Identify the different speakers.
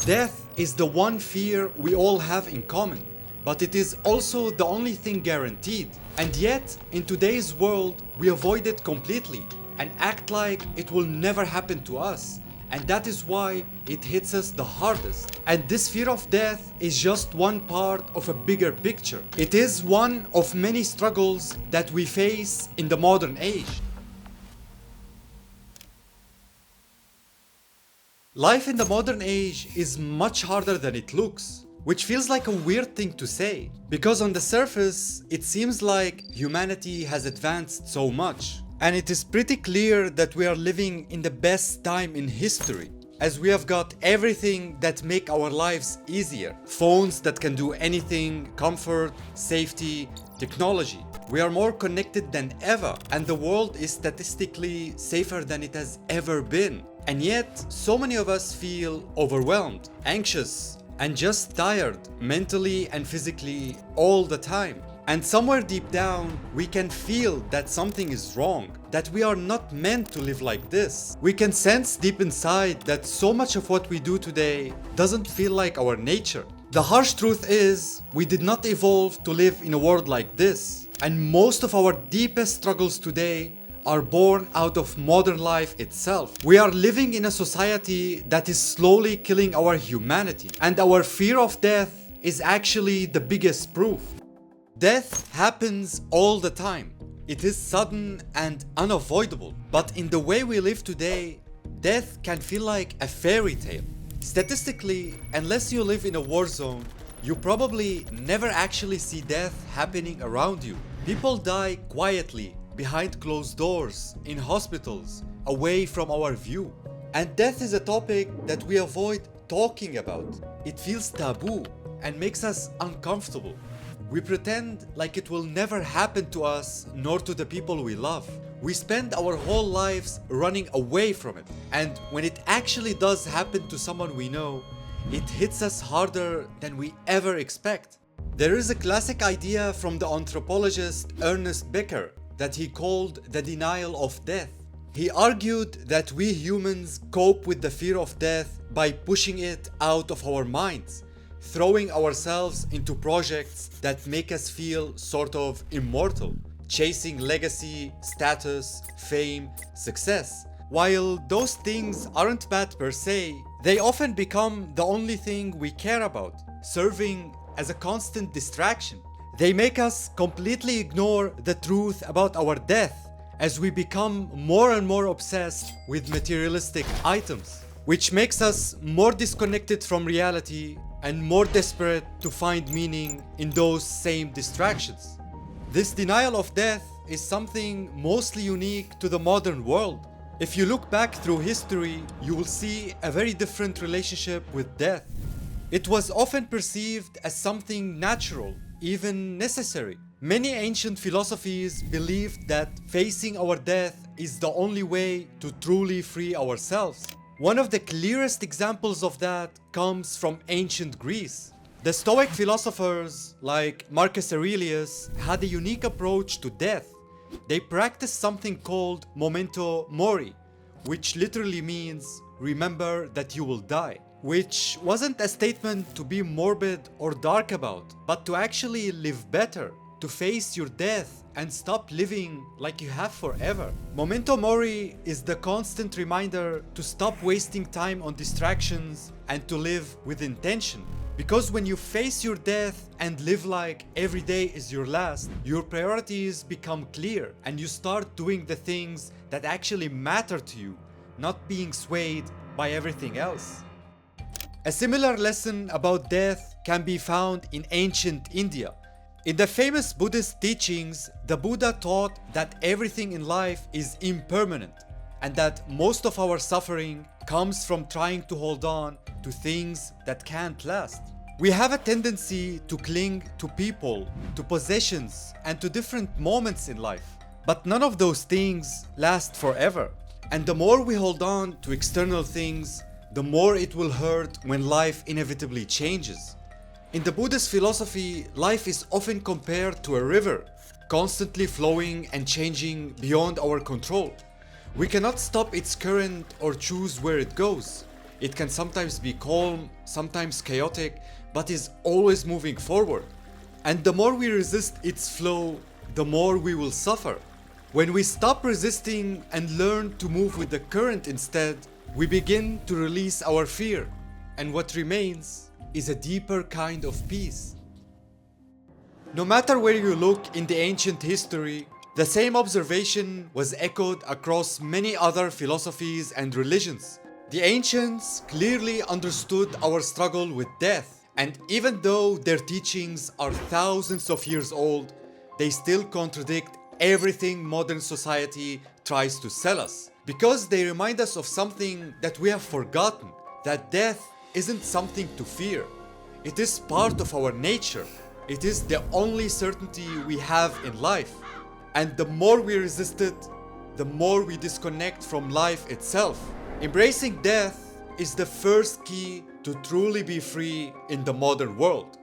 Speaker 1: Death is the one fear we all have in common, but it is also the only thing guaranteed. And yet, in today's world, we avoid it completely and act like it will never happen to us. And that is why it hits us the hardest. And this fear of death is just one part of a bigger picture. It is one of many struggles that we face in the modern age. Life in the modern age is much harder than it looks, which feels like a weird thing to say, because on the surface, it seems like humanity has advanced so much. And it is pretty clear that we are living in the best time in history, as we have got everything that make our lives easier. Phones that can do anything, comfort, safety, technology. We are more connected than ever, and the world is statistically safer than it has ever been. And yet, so many of us feel overwhelmed, anxious, and just tired, mentally and physically, all the time. And somewhere deep down, we can feel that something is wrong, that we are not meant to live like this. We can sense deep inside that so much of what we do today doesn't feel like our nature. The harsh truth is, we did not evolve to live in a world like this. And most of our deepest struggles today are born out of modern life itself. We are living in a society that is slowly killing our humanity, and our fear of death is actually the biggest proof. Death happens all the time. It is sudden and unavoidable, but in the way we live today, death can feel like a fairy tale. Statistically, unless you live in a war zone, you probably never actually see death happening around you. People die quietly, behind closed doors, in hospitals, away from our view. And death is a topic that we avoid talking about. It feels taboo and makes us uncomfortable. We pretend like it will never happen to us nor to the people we love. We spend our whole lives running away from it. And when it actually does happen to someone we know, it hits us harder than we ever expect. There is a classic idea from the anthropologist Ernest Becker that he called the denial of death. He argued that we humans cope with the fear of death by pushing it out of our minds, throwing ourselves into projects that make us feel sort of immortal, chasing legacy, status, fame, success. While those things aren't bad per se, they often become the only thing we care about, serving as a constant distraction. They make us completely ignore the truth about our death as we become more and more obsessed with materialistic items, which makes us more disconnected from reality and more desperate to find meaning in those same distractions. This denial of death is something mostly unique to the modern world. If you look back through history, you will see a very different relationship with death. It was often perceived as something natural, even necessary. Many ancient philosophies believed that facing our death is the only way to truly free ourselves. One of the clearest examples of that comes from ancient Greece. The Stoic philosophers, like Marcus Aurelius, had a unique approach to death. They practiced something called memento mori, which literally means remember that you will die. Which wasn't a statement to be morbid or dark about, but to actually live better, to face your death and stop living like you have forever. Memento mori is the constant reminder to stop wasting time on distractions and to live with intention. Because when you face your death and live like every day is your last, your priorities become clear and you start doing the things that actually matter to you, not being swayed by everything else. A similar lesson about death can be found in ancient India. In the famous Buddhist teachings, the Buddha taught that everything in life is impermanent and that most of our suffering comes from trying to hold on to things that can't last. We have a tendency to cling to people, to possessions, and to different moments in life. But none of those things last forever. And the more we hold on to external things, the more it will hurt when life inevitably changes. In the Buddhist philosophy, life is often compared to a river, constantly flowing and changing beyond our control. We cannot stop its current or choose where it goes. It can sometimes be calm, sometimes chaotic, but is always moving forward. And the more we resist its flow, the more we will suffer. When we stop resisting and learn to move with the current instead, we begin to release our fear. And what remains is a deeper kind of peace. No matter where you look in the ancient history, the same observation was echoed across many other philosophies and religions. The ancients clearly understood our struggle with death, and even though their teachings are thousands of years old, they still contradict everything modern society tries to sell us. Because they remind us of something that we have forgotten, that death isn't something to fear. It is part of our nature. It is the only certainty we have in life. And the more we resist it, the more we disconnect from life itself. Embracing death is the first key to truly be free in the modern world.